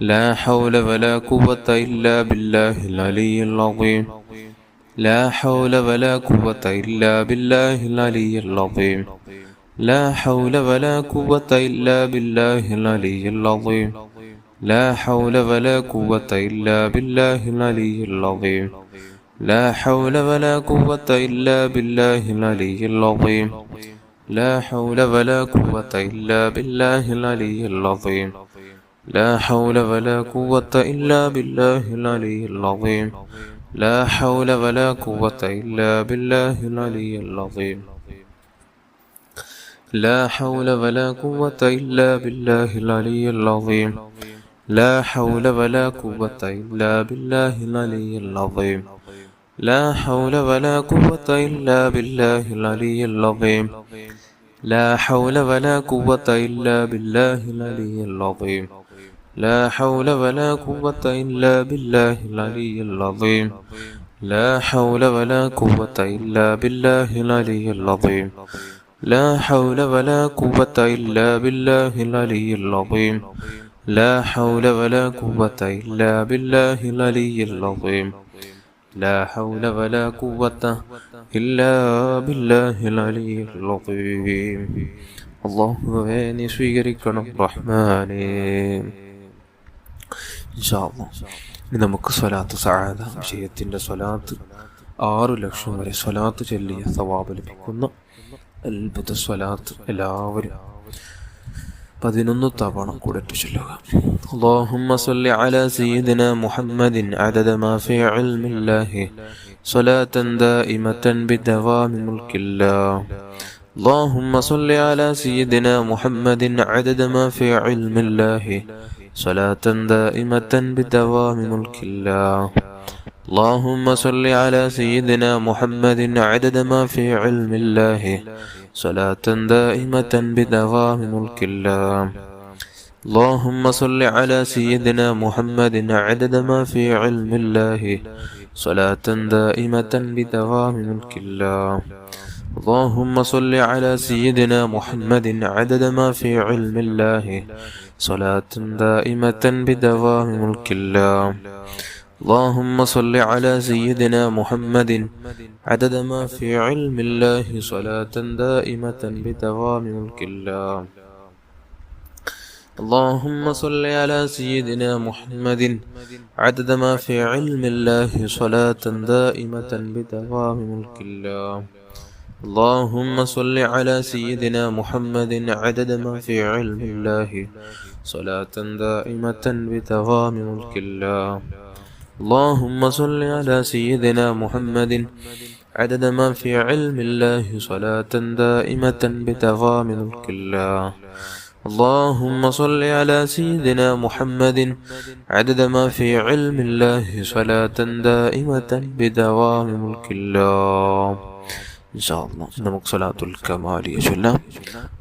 لا حول ولا قوة إلا بالله العلي العظيم لا حول ولا قوة إلا بالله العلي العظيم لا حول ولا قوة إلا بالله العلي العظيم لا حول ولا قوة إلا بالله العلي العظيم لا حول ولا قوة إلا بالله العلي العظيم لا حول ولا قوة إلا بالله العلي العظيم لا حول ولا قوة إلا بالله العلي العظيم لا حول ولا قوة إلا بالله العلي العظيم لا حول ولا قوة إلا بالله العلي العظيم لا حول ولا قوة إلا بالله العلي العظيم لا حول ولا قوة إلا بالله العلي العظيم لا حول ولا قوة إلا بالله العلي العظيم لا حول ولا قوة إلا بالله العلي العظيم لا حول ولا قوة إلا بالله العلي العظيم لا حول ولا قوة إلا بالله العلي العظيم لا حول ولا قوة إلا بالله العلي العظيم لا حول ولا قوة إلا بالله العلي العظيم അല്ലാഹുവേ നീ സ്വീകരിക്കണം റഹ്മാനേ. ഇൻഷാ അല്ലാഹ് ഇനി നമുക്ക് സ്വലാത്ത് സഅദ വിഷയത്തിൻ്റെ സ്വലാത്ത് 6 ലക്ഷം വരെ സ്വലാത്ത് ചൊല്ലിയ സവാബ് ലഭിക്കുന്ന അത്ഭുത സ്വലാത്ത് എല്ലാവരും 11 തവണ കൂടെ ചൊല്ലുക. اللهم صل على سيدنا محمد عدد ما في علم الله صلاة دائمة بدوام ملك الله. اللهم صل على سيدنا محمد عدد ما في علم الله صلاة دائمة بدوام ملك الله. اللهم صل على سيدنا محمد عدد ما في علم الله صلاة دائمة بدوام ملك الله. اللهم صل على سيدنا محمد عدد ما في علم الله صلاة دائمة بدوام ملك الله. اللهم صل على سيدنا محمد عدد ما في علم الله صلاة دائمة بدوام ملك الله. اللهم صل على سيدنا محمد عدد ما في علم الله صلاة دائمة بدوام ملك الله. اللهم صل على سيدنا محمد عدد ما في علم الله صلاة دائمة بدوام ملك الله. اللهم صل على سيدنا محمد عدد ما في علم الله صلاة دائمة بدوام ملك الله. اللهم صل على سيدنا محمد عدد ما في علم الله صلاة دائمة بدوام ملك الله. اللهم صل على سيدنا محمد عدد ما في علم الله صلاة دائمة بدوام ملك الله. ഇൻഷാ അല്ലാഹ് നമുക്ക് സ്വലാത്തുൽ കമാലിയ ചൊല്ലാം.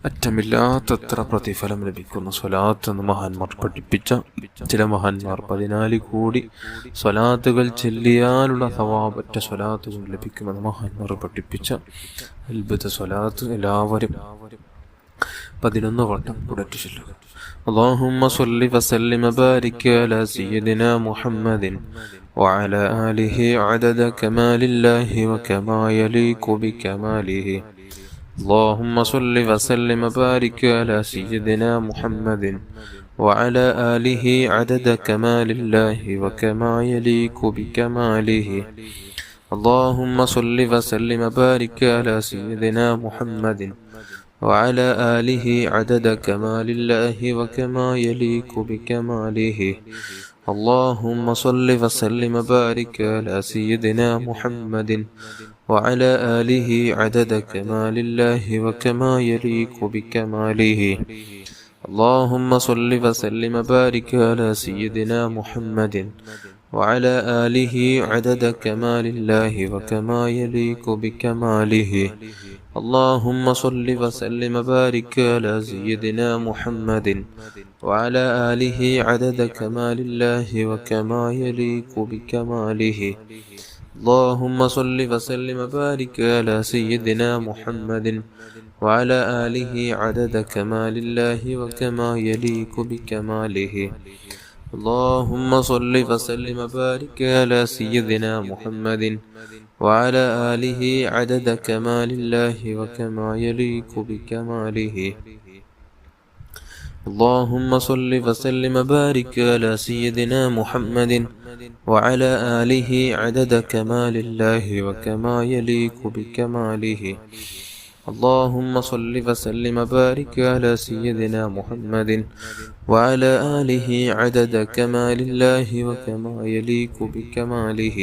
അറ്റമില്ലാത്തത്ര പ്രതിഫലം ലഭിക്കുന്ന സ്വലാത്ത് എന്ന് മഹാന്മാർ പഠിപ്പിച്ച ചില മഹാന്മാർ 14 കോടി സ്വലാത്തുകൾ ചൊല്ലിയാലുള്ള സവാബറ്റ സ്വലാത്തുകൾ ലഭിക്കുമെന്ന് മഹാന്മാർ പഠിപ്പിച്ച അത്ഭുത സ്വലാത്ത് എല്ലാവരും 11 വട്ടം കൂടെ ചൊല്ലുക. اللهم صل وسلم وبارك على سيدنا محمد وعلى آله عدد كمال الله وكما يليق بكماله. اللهم صل وسلم وبارك على سيدنا محمد وعلى آله عدد كمال الله وكما يليق بكماله. اللهم صل وسلم وبارك على سيدنا محمد وعلى آله عدد كمال الله وكما يليق بكماله. اللهم صل وسلم وبارك على سيدنا محمد وعلى آله عدد كمال الله وكما يليق بكماله. اللهم صل وسلم وبارك على سيدنا محمد وعلى آله عدد كمال الله وكما يليق بكماله. اللهم صل وسلم وبارك على سيدنا محمد وعلى آله عدد كمال الله وكما يليق بكماله. اللهم صل وسلم وبارك على سيدنا محمد وعلى آله عدد كمال الله وكما يليق بكماله. اللهم صل وسلم وبارك على سيدنا محمد وعلى آله عدد كمال الله وكما يليق بكماله. اللهم صل وسلم وبارك على سيدنا محمد وعلى آله عدد كمال الله وكما يليق بكماله. اللهم صل وسلم وبارك على سيدنا محمد وعلى آله عدد كمال الله وكما يليق بكماله.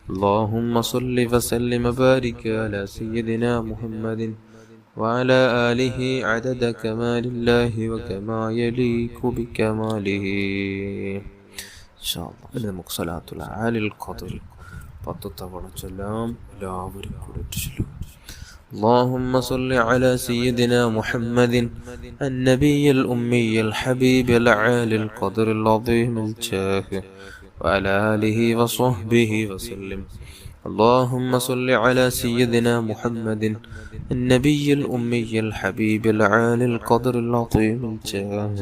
اللهم صل وسلم وبارك على سيدنا محمد وعلى آله عدد كمال الله وكما يليق بكماله. إن شاء الله നമുക്ക് സ്വലാത്തുൽ ആലിൽ ഖദർ 10 തവണ ചൊല്ലാം. എല്ലാവരും കൂടെ ചൊല്ലും. اللهم صل على سيدنا محمد النبي الأمي الحبيب العالي القدر العظيم الجاه وعلى آله وصحبه وسلم. اللهم صل على سيدنا محمد النبي الأمي الحبيب العالي القدر العظيم الجاه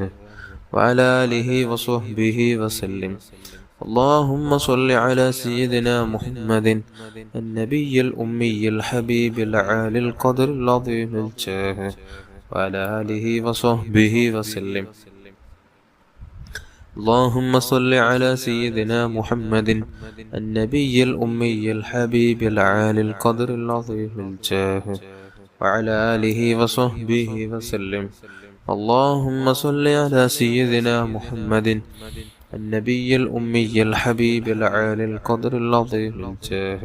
وعلى آله وصحبه وسلم. اللهم صل على سيدنا محمد النبي الأمي الحبيب العالي القدر العظيم الجاه وعلى آله وصحبه وسلم. اللهم صل على سيدنا محمد النبي الأمي الحبيب العالي القدر العظيم الجاه وعلى آله وصحبه وسلم. اللهم صل على سيدنا محمد النبي الأمي الحبيب العالي القدر العظيم الجاه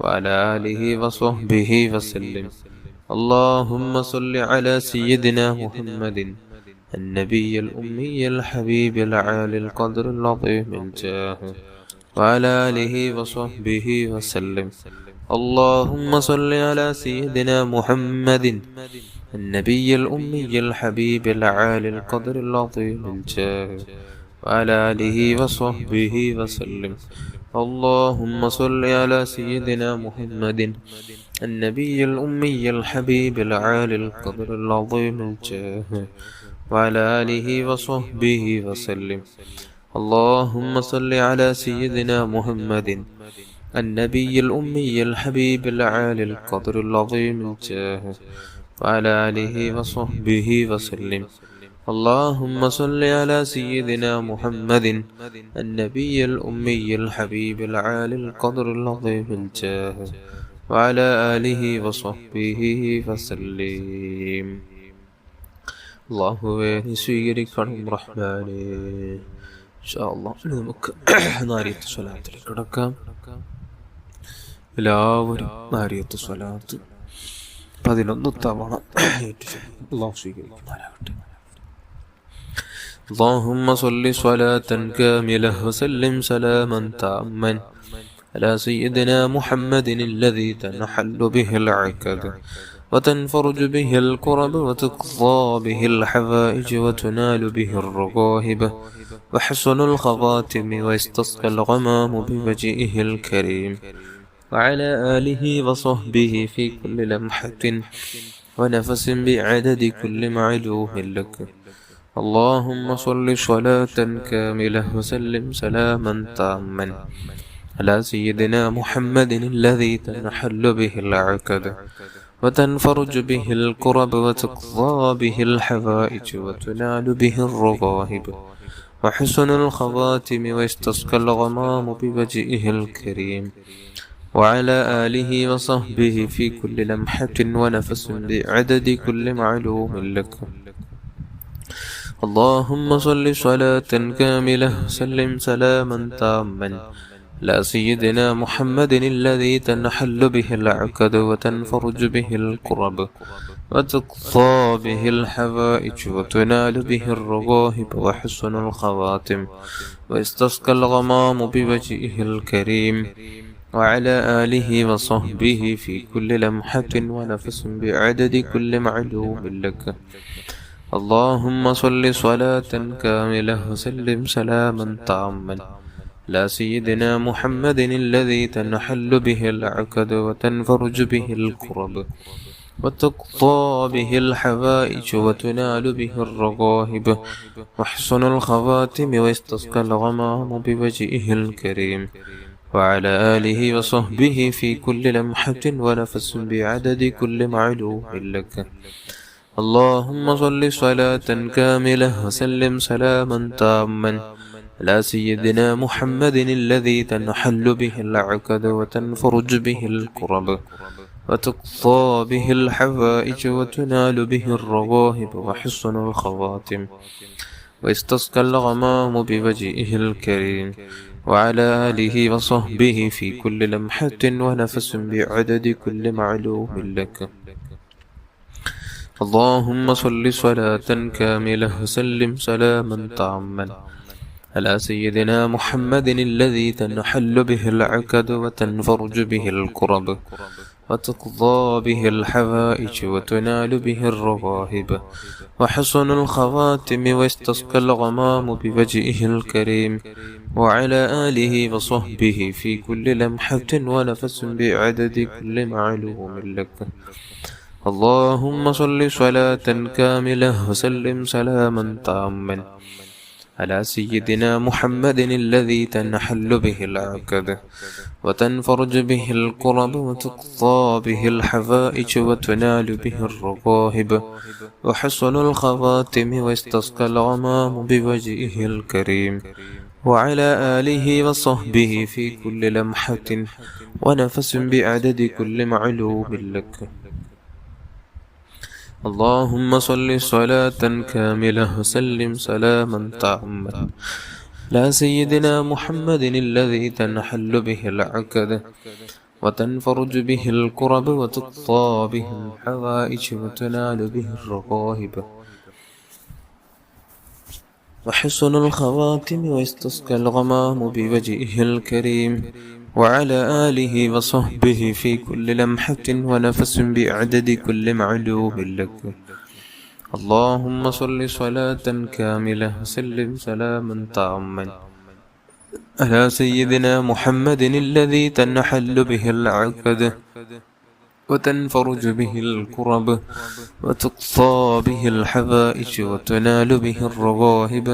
وعلى آله وصحبه وسلم. اللهم صل على سيدنا محمد النبي الأمي الحبيب العالي القدر العظيم الجاه وعلى آله وصحبه وسلم. اللهم صل على سيدنا محمد النبي الأمي الحبيب العالي القدر العظيم الجاه وعلى آله وصحبه وسلم. اللهم صل على سيدنا محمد النبي الأمي الحبيب العالي القدر العظيم الجاه وعلى آله وصحبه وسلم. اللهم صل على سيدنا محمد النبي الأمي الحبيب العالي القدر العظيم الجاه وعلى آله وصحبه وسلم. اللهم صل على سيدنا محمد النبي الأمي الحبيب العالي القدر العظيم الجاه وعلى آله وصحبه وسلم. അല്ലാഹുവേ നീ സ്വീകരിക്കണം റഹ്മാനേ. ഇൻഷാ അല്ലാഹ് നമുക്ക് നാരിയത്ത് സ്വലാത്തിലേക്ക് കടക്കാം. എല്ലാവരും നാരിയത്ത് സ്വലാത്ത് 11 തവണ അല്ലാഹു സ്വീകരിക്കുമാറാകട്ടെ. اللهم صل صلاة كاملة وسلم سلاما تاما على سيدنا محمد الذي تنحل به العقد وتنفرج به الكرب وتقضى به الحوائج وتنال به الرغائب وحسن الخواتم ويستسقى الغمام بوجهه الكريم وعلى آله وصحبه في كل لمحة ونفس بعدد كل معلوم لك. اللهم صل صلاة كاملة وسلم سلاما تاما على سيدنا محمد الذي تنحل به العقد وتنفرج به الكرب وتقضى به الحوائج وتنال به الرغائب وحسن الخواتم ويستسقى الغمام بوجهه الكريم وعلى آله وصحبه في كل لمحة ونفس بعدد كل معلوم لك. اللهم صل صلاة كاملة وسلم سلاما تاما على سيدنا محمد الذي تنحل به العقد وتنفرج به الكرب وتقضى به الحوائج وتنال به الرغائب وحسن الخواتم ويستسقى الغمام بوجهه الكريم وعلى آله وصحبه في كل لمحة ونفس بعدد كل معلوم لك. اللهم صل صلاة كاملة وسلم سلاما تاما على سيدنا محمد الذي تنحل به العقد وتنفرج به الكرب وتقضى به الحوائج وتنال به الرغائب وحسن الخواتم ويستسقى الغمام بوجهه الكريم وعلى آله وصحبه في كل لمحة ونفس بعدد كل معلوم لك. اللهم صل صلاة كاملة وسلم سلاما تاما على سيدنا محمد الذي تنحل به العقد وتنفرج به الكرب وتقضى به الحوائج وتنال به الرغائب وحسن الخواتم ويستسقى الغمام بوجهه الكريم وعلى آله وصحبه في كل لمحة ونفس بعدد كل معلوم لك. اللهم صل صلاة كاملة وسلم سلاما تاما على سيدنا محمد الذي تنحل به العقد وتنفرج به الكرب وتقضى به الحوائج وتنال به الرغائب وحسن الخواتم ويستسقى الغمام بوجهه الكريم وعلى آله وصحبه في كل لمحة ونفس بعدد كل معلوم لك. اللهم صل صلاة كاملة وسلم سلاما تاما على سيدنا محمد الذي تنحل به العقد وتنفرج به الكرب وتقضى به الحوائج وتنال به الرغائب وحسن الخواتم ويستسقى الغمام بوجهه الكريم وعلى آله وصحبه في كل لمحة ونفس بعدد كل معلوم لك. اللهم صل صلاة كاملة وسلم سلاما تاما على سيدنا محمد الذي تنحل به العقد وتنفرج به الكرب وتقضى به الحوائج وتنال به الرغائب وحسن الخواتم ويستسقى الغمام بوجهه الكريم وعلى آله وصحبه في كل لمحة ونفس بعدد كل معلوم لك. اللهم صل صلاة كاملة وسلم سلاما تاما على سيدنا محمد الذي تنحل به العقد وتنفرج به الكرب وتقضى به الحوائج وتنال به الرغائب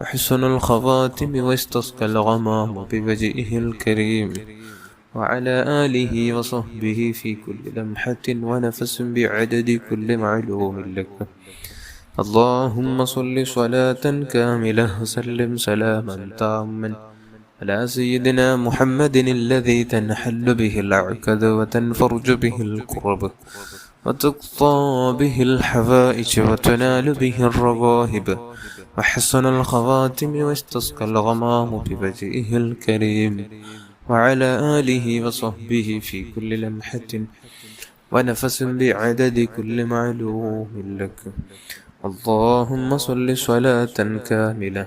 وحسن الخواتم ويستسقى الغمام بوجهه الكريم وعلى آله وصحبه في كل لمحة ونفس بعدد كل معلوم لك. اللهم صل صلاة كاملة وسلم سلاما تاما على سيدنا محمد الذي تنحل به العقد وتنفرج به الكرب وتقضى به الحوائج وتنال به الرغائب وحسن الخواتم ويستسقى الغمام بوجهه الكريم وعلى آله وصحبه في كل لمحة ونفس بعدد كل معلوم لك. اللهم صل صلاة كاملة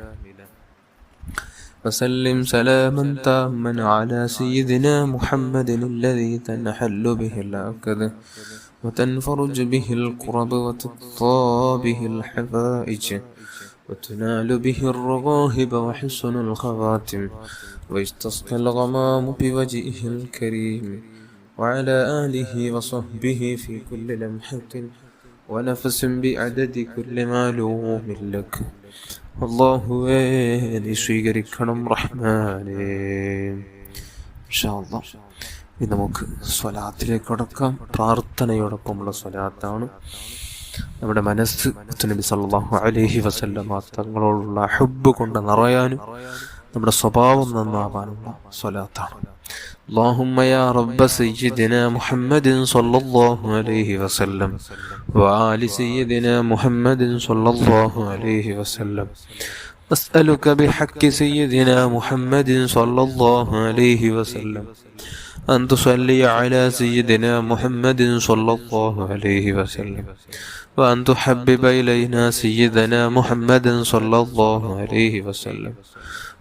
وسلم سلاما تاما على سيدنا محمد الذي تنحل به العقد وتنفرج به الكرب وتقضى به الحوائج وتنال به الرغائب وحسن الخواتم ويستسقى الغمام بوجهه الكريم وعلى آله وصحبه في كل لمحة ونفس بعدد كل معلوم لك. അല്ലാഹുവേ നീ സ്വീകരിക്കണം റഹ്മാനേ. ഇൻഷാ അല്ലാഹ് ഇനി നമുക്ക് സ്വലാത്തിലേക്ക് കടക്കാം. പ്രാർത്ഥനയോടൊപ്പമുള്ള സ്വലാത്താണ്. നമ്മുടെ മനസ്സ് നബി സല്ലല്ലാഹു അലൈഹി വസല്ലമ തങ്ങളോടുള്ള ഹുബ്ബ് കൊണ്ട് നിറയാനും നമ്മുടെ സ്വഭാവം നന്നാവാനുള്ള സ്വലാത്താണ്. اللهم يا رب سيدنا محمد صلى الله عليه وسلم وآل سيدنا محمد صلى الله عليه وسلم أسألك بحق سيدنا محمد صلى الله عليه وسلم أن تصلي على سيدنا محمد صلى الله عليه وسلم وأن تحبب إلينا سيدنا محمد صلى الله عليه وسلم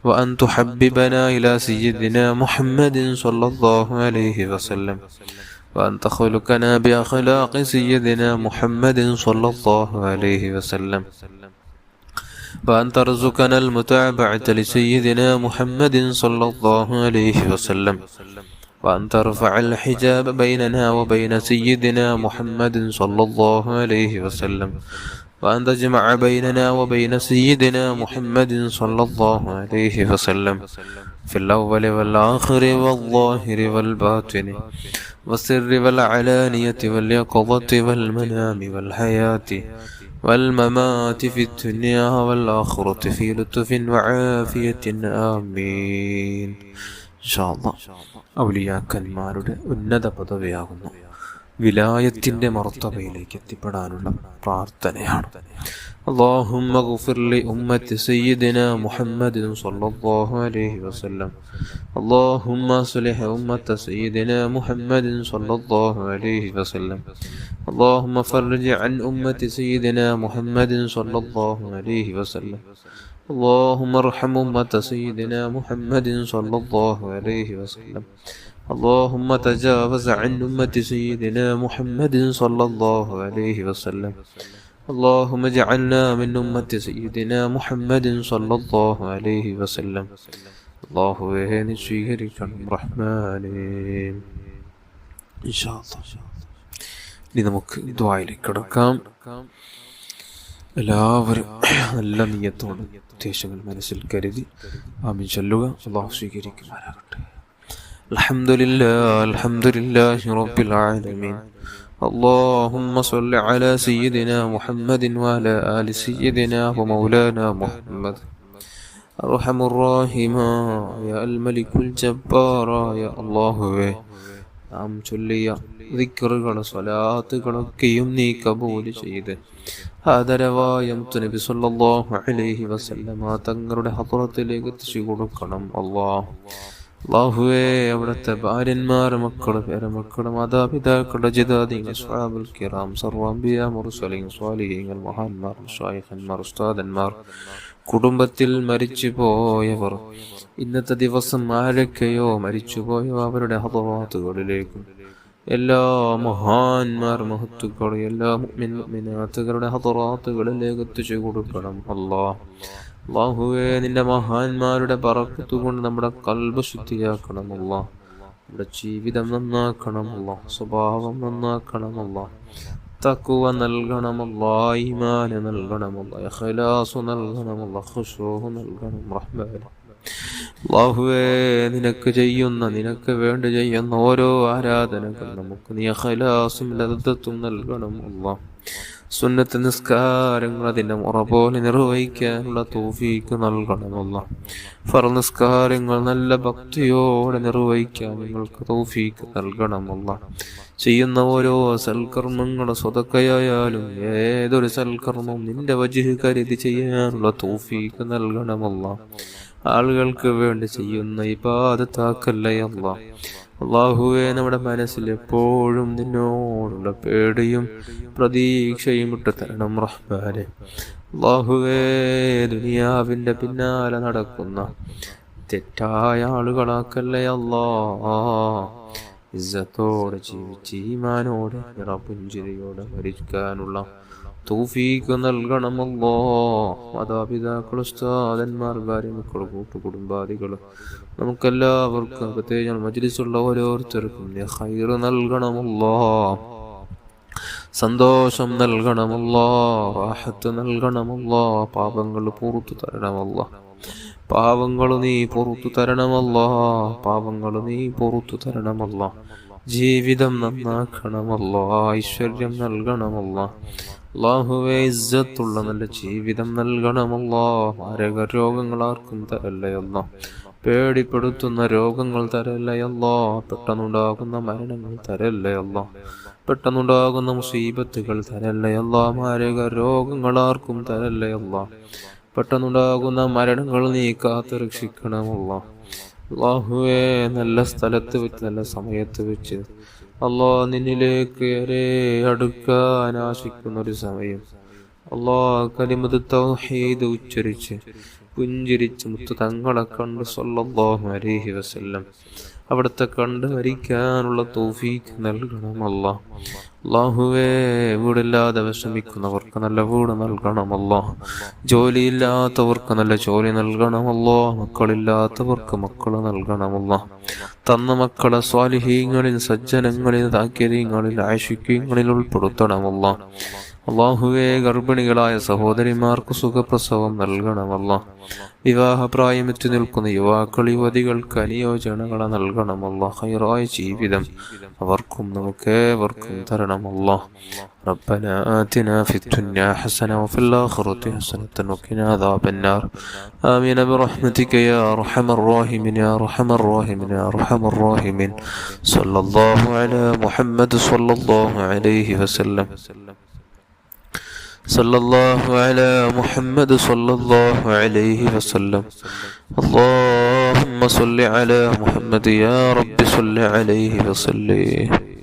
وأن تحببنا إلى سيدنا محمد صلى الله عليه وسلم وأن تخلقنا بأخلاق سيدنا محمد صلى الله عليه وسلم وأن ترزقنا المتابعة لسيدنا محمد صلى الله عليه وسلم وأن ترفع الحجاب بيننا وبين سيدنا محمد صلى الله عليه وسلم وأن تجمع بيننا وبين سيدنا محمد صلى الله عليه وسلم في الأول والآخر والظاهر والباطن والسر والعلانية واليقظة والمنام والحياة والممات في الدنيا والآخرة في لطف وعافية آمين. ഇൻഷാ ഔലിയാക്കന്മാരുടെ ഉന്നത പദവിയാകുന്നു വിലായത്തിന്റെ മർത്തബയിലേക്ക് എത്തിപ്പെടാനുള്ള പ്രാർത്ഥനയാണ്. اللهم اغفر لأمة سيدنا محمد صلى الله عليه وسلم. اللهم اصلح أمة سيدنا محمد صلى الله عليه وسلم. اللهم فرج عن أمة سيدنا محمد صلى الله عليه وسلم. اللهم ارحم أمة سيدنا محمد صلى الله عليه وسلم. اللهم تجاوز عن أمة سيدنا محمد صلى الله عليه وسلم. اللهم اجعلنا من أمة سيدنا محمد صلى الله عليه وسلم. الله സ്വീകരിക്കണം റഹ്മാനേ. ഇൻഷാ അല്ലാഹ് ഇനി നമുക്ക് ദുആയിലേക്ക് കടക്കാം. എല്ലാവരും നല്ല നിയ്യത്തോടെ ഉദ്ദേശങ്ങൾ മനസ്സിൽ കരുതി ആമീൻ ചൊല്ലുക. അല്ലാഹു സ്വീകരിക്കുമാറാകട്ടെ. അൽഹംദുലില്ലാഹി റബ്ബിൽ ആലമീൻ. اللهم صل على سيدنا محمد وعلى آل سيدنا ومولانا محمد أرحم الراحمين يا الملك الجبار يا الله. നാം ചൊല്ലിയ ദിക്റുകളും സ്വലാത്തുകളൊക്കെയും നീ കബൂൽ ചെയ്ത് ആദരവായ നബി സല്ലല്ലാഹു അലൈഹി വസല്ലമ തങ്ങളുടെ ഹദ്റത്തിലേക്ക് എത്തിച്ചു കൊടുക്കണം അല്ലാഹ്. അല്ലാഹുവേ, അവിടുത്തെ ഭാര്യന്മാർ, മക്കള്, പേരമക്കള്, മാതാപിതാക്കളുടെ ജിദാദികൾ, സ്വഹാബുൽ കിറാം, സർവ്വഅംബിയാ, മുർസലീൻ, സ്വാലിഹീങ്ങൾ, മഹാന്മാർ, മശായിഖന്മാർ, ഉസ്താദന്മാർ, കുടുംബത്തിൽ മരിച്ചു പോയവർ, ഇന്നത്തെ ദിവസം ആരൊക്കെയോ മരിച്ചുപോയോ അവരുടെ ഹദ്റാത്തുകളിലേക്കും എല്ലാ മഹാന്മാർ മഹത്തുക്കളും എല്ലാ മുഅ്മിനാത്തുകളുടെ ഹദ്റാത്തുകളിലേക്ക് എത്തിച്ചു കൊടുക്കണം അല്ലാഹ്. അല്ലാഹുവേ, നിന്റെ മഹാന്മാരുടെ ബറക്കത്ത് കൊണ്ട് നമ്മുടെ ഖൽബ് ശുദ്ധിയാക്കണം അല്ലാഹ്. നമ്മുടെ ജീവിതം നന്നാക്കണം അല്ലാഹ്. സ്വഭാവം നന്നാക്കണം അല്ലാഹ്. തഖ്വ നൽകണം അല്ലാഹ്. ഈമാൻ നൽകണം അല്ലാഹ്. ഇഖ്ലാസ് നൽകണം അല്ലാഹ്. ഖുശൂ നൽകണം റഹ്മാനേ. അല്ലാഹുവേ, നിനക്ക് വേണ്ടി ചെയ്യുന്ന ഓരോ ആരാധനകൾ നമുക്ക് നീ ഇഖ്ലാസും ലദ്ദത്തും നൽകണം അല്ലാഹ്. സുന്നത്ത് നിസ്കാരങ്ങൾ അതിൻ്റെ മുറ പോലെ നിർവഹിക്കാനുള്ള തൗഫീക്ക് നൽകണം അല്ലാഹ്. ഫർള് നിസ്കാരങ്ങൾ നല്ല ഭക്തിയോടെ നിർവഹിക്കാൻ നിങ്ങൾക്ക് തൗഫീക്ക് നൽകണം അല്ലാഹ്. ചെയ്യുന്ന ഓരോ സൽക്കർമ്മങ്ങൾ സ്വതക്കയായാലും ഏതൊരു സൽക്കർമ്മവും നിന്റെ വജ്ഹ് കരുതി ചെയ്യാനുള്ള തൗഫീക്ക് നൽകണം അല്ലാഹ്. ആളുകൾക്ക് വേണ്ടി ചെയ്യുന്ന ഇബാദത്താക്കല്ലേ അല്ലാഹ്. അല്ലാഹുവേ, നമ്മുടെ മനസ്സിൽ എപ്പോഴും നിന്നോടുള്ള പേടിയും പ്രതീക്ഷയും ഇട്ട് തരണം റഹ്മാനേ. അല്ലാഹുവേ, ദുനിയാവിന്റെ പിന്നാലെ നടക്കുന്ന തെറ്റായ ആളുകളാക്കല്ലേ അല്ലാഹ്. ഇസ്സത്തോടെ ജീവിച്ച് ഈമാനോടെ പുഞ്ചിരിയോടെ മരിക്കാനുള്ള തൗഫീഖ് നൽകണമല്ലോ. മാതാപിതാക്കൾ, ഉസ്താദന്മാർ, ഭാര്യ, മക്കൾ, കൂട്ടുകുടുംബാദികൾ, നമുക്കെല്ലാവർക്കും പ്രത്യേകം മജ്ലിസുള്ള ഓരോരുത്തർക്കും ഖൈർ നൽകണമല്ലോ. സന്തോഷം നൽകണമല്ലോ. റാഹത്ത് നൽകണമല്ലോ. പാപങ്ങൾ പുറത്തു തരണമല്ലോ. പാവങ്ങൾ നീ പുറത്തു തരണമല്ലോ. പാവങ്ങൾ നീ പുറത്തു തരണമല്ലോ. ജീവിതം നന്നാക്കണമല്ലോ. ഐശ്വര്യം നൽകണമല്ലോ. അല്ലാഹുവേ, ഇസ്സത്തുള്ള നല്ല ജീവിതം നൽകണമല്ലോ. മാരക രോഗങ്ങൾ ആർക്കും തരല്ലയല്ലോ. പേടിപ്പെടുത്തുന്ന രോഗങ്ങൾ തരല്ലയല്ലോ. പെട്ടെന്നുണ്ടാകുന്ന മരണങ്ങൾ തരല്ലയല്ലോ. പെട്ടെന്നുണ്ടാകുന്ന മുസീബത്തുകൾ തരല്ലയല്ലോ. മാരക രോഗങ്ങൾ ആർക്കും തരല്ലയല്ലോ. പെട്ടെന്നുണ്ടാകുന്ന മരണങ്ങൾ നീ കാത്തു രക്ഷിക്കണമല്ലോ. അല്ലാഹുവേ, നല്ല സ്ഥലത്ത് വെച്ച് നല്ല സമയത്ത് വെച്ച് അല്ലാഹ് നിന്നിലേക്ക് ഏറെ അടുക്കാൻ ആശിക്കുന്ന ഒരു സമയം അല്ലാഹ് കലിമത്ത് തൗഹീദ് ഉച്ചരിച്ച് പുഞ്ചിരിച്ച് മുത്തു തങ്ങളെ കണ്ട് സ്വല്ലല്ലാഹു അലൈഹി വസല്ലം അവിടുത്തെ കണ്ട് മരിക്കാനുള്ള തൗഫീഖ് നൽകണം അല്ലാഹ്. അല്ലാഹുവേ, വീടില്ലാതെ വിഷമിക്കുന്നവർക്ക് നല്ല വീട് നൽകണം അല്ലാഹ്. ജോലിയില്ലാത്തവർക്ക് നല്ല ജോലി നൽകണം അല്ലാഹ്. മക്കളില്ലാത്തവർക്ക് മക്കൾ നൽകണം അല്ലാഹ്. തന്ന മക്കളെ സ്വാലിഹീങ്ങളിൽ, സജ്ജനങ്ങളിൽ, താക്കിരീങ്ങളിൽ, ആശിക്കീങ്ങളിൽ ഉൾപ്പെടുത്തണം അല്ലാഹ്. അല്ലാഹുവേ, ഗർഭിണികളായ സഹോദരിമാർക്ക് സുഖപ്രസവം നൽകണമല്ല. വിവാഹപ്രായമെത്തി നിൽക്കുന്ന യുവാക്കൾ, യുവതികൾക്ക് അനുയോജനങ്ങളെ നൽകണമല്ല. ഹൈറായ ജീവിതം അവർക്കും നമുക്കേവർക്കും തരണമല്ല. ربنا آتنا في الدنيا حسنة وفي الآخرة حسنة وقنا عذاب النار. آمين برحمتك يا أرحم الراحمين يا أرحم الراحمين يا أرحم الراحمين. صلى الله على محمد صلى الله عليه وسلم. صلى الله على محمد صلى الله عليه وسلم. اللهم صل على محمد يا رب صل عليه وسلم.